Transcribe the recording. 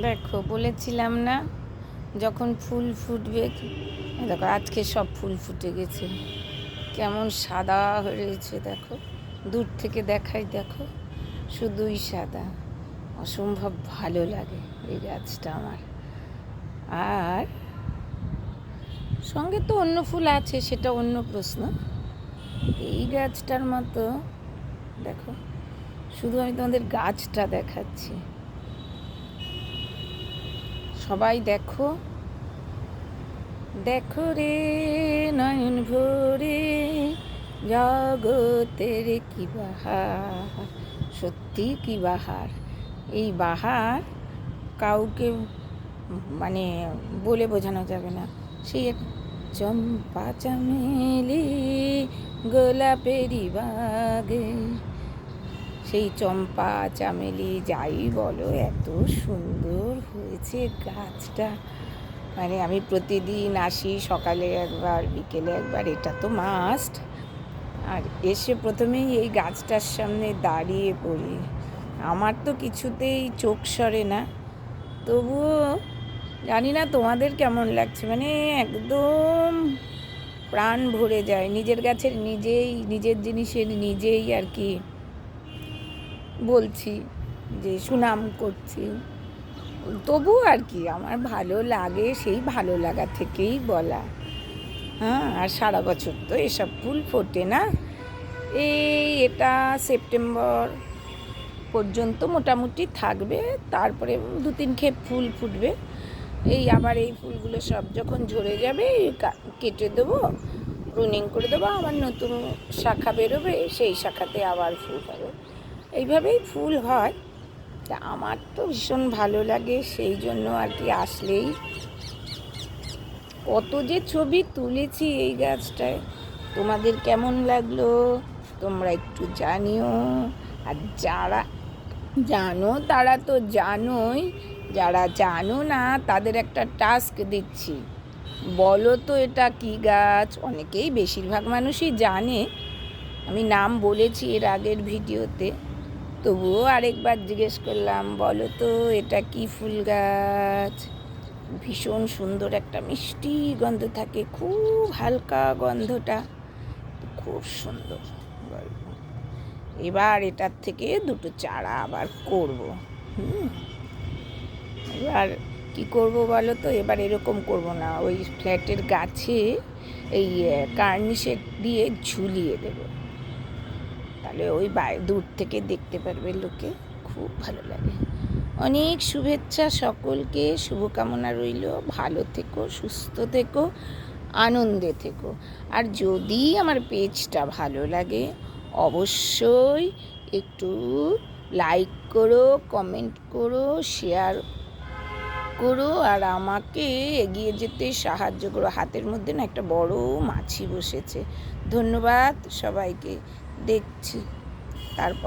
দেখো, বলেছিলাম না যখন ফুল ফুটবে। দেখো আজকে সব ফুল ফুটে গেছে, কেমন সাদা হয়ে রয়েছে। দেখো দূর থেকে দেখাই, দেখো শুধুই সাদা। অসম্ভব ভালো লাগে এই গাছটা আমার। আর সঙ্গে তো অন্য ফুল আছে, সেটা অন্য প্রশ্ন। এই গাছটার মতো দেখো, শুধু আমি তোমাদের গাছটা দেখাচ্ছি। সবাই দেখো, দেখো রে নয়ন ভরে জগতের কি বাহার, সত্যি কি বাহার। এই বাহার কাউকে মানে বলে বোঝানো যাবে না। সেই চম্পা চামেলি গোলাপেরি বাগে, সেই চম্পা চামেলি যাই বলো, এত সুন্দর হয়েছে গাছটা। মানে আমি প্রতিদিন আসি, সকালে একবার বিকেলে একবার, এটা তো মাস্ট। আর এসে প্রথমেই এই গাছটার সামনে দাঁড়িয়ে পড়ি। আমার তো কিছুতেই চোখ সরে না, তবুও জানি না তোমাদের কেমন লাগছে। মানে একদম প্রাণ ভরে যায়। নিজের গাছের নিজেই, নিজের জিনিসের নিজেই আর কি বলছি যে সুনাম করছি, তবু আর কি আমার ভালো লাগে। সেই ভালো লাগা থেকেই বলা। হ্যাঁ, আর সারা বছর তো এসব ফুল ফোটে না। এটা সেপ্টেম্বর পর্যন্ত মোটামুটি থাকবে, তারপরে 2-3 খেপ ফুল ফুটবে। আবার এই ফুলগুলো সব যখন ঝরে যাবে কেটে দেবো, প্রুনিং করে দেবো, আবার নতুন শাখা বেরোবে, সেই শাখাতে আবার ফুল হবে। এইভাবেই ফুল হয়। তা আমার তো ভীষণ ভালো লাগে, সেই জন্য আর কি আসলেই কত যে ছবি তুলেছি এই গাছটায়। তোমাদের কেমন লাগলো তোমরা একটু জানিও। আর যারা জানো তারা তো জানোই, যারা জানো না তাদের একটা টাস্ক দিচ্ছি। বলো তো এটা কি গাছ? অনেকেই, বেশিরভাগ মানুষই জানে, আমি নাম বলেছি এর আগের ভিডিওতে, তবুও আরেকবার জিজ্ঞেস করলাম, বলো তো এটা কি ফুল গাছ? ভীষণ সুন্দর একটা মিষ্টি গন্ধ থাকে, খুব হালকা গন্ধটা, খুব সুন্দর গল্প। এবার এটার থেকে 2টো চারা আবার করব। এবার কি করব বলো তো? এবার এরকম করব না, ওই ফ্ল্যাটের গাছে এই কার্নিশের দিয়ে ঝুলিয়ে দেব, তাহলে ওই দূর থেকে দেখতে পারবে লোকে, খুব ভালো লাগে। অনেক শুভেচ্ছা সকলকে, শুভকামনা রইল। ভালো থেকো, সুস্থ থেকো, আনন্দে থেকো। আর যদি আমার পেজটা ভালো লাগে অবশ্যই একটু লাইক করো, কমেন্ট করো, শেয়ার করো, আর আমাকে এগিয়ে যেতে সাহায্য করো। হাতের মধ্যে না একটা বড় মাছি বসেছে। ধন্যবাদ সবাইকে, দেখছি তারপর।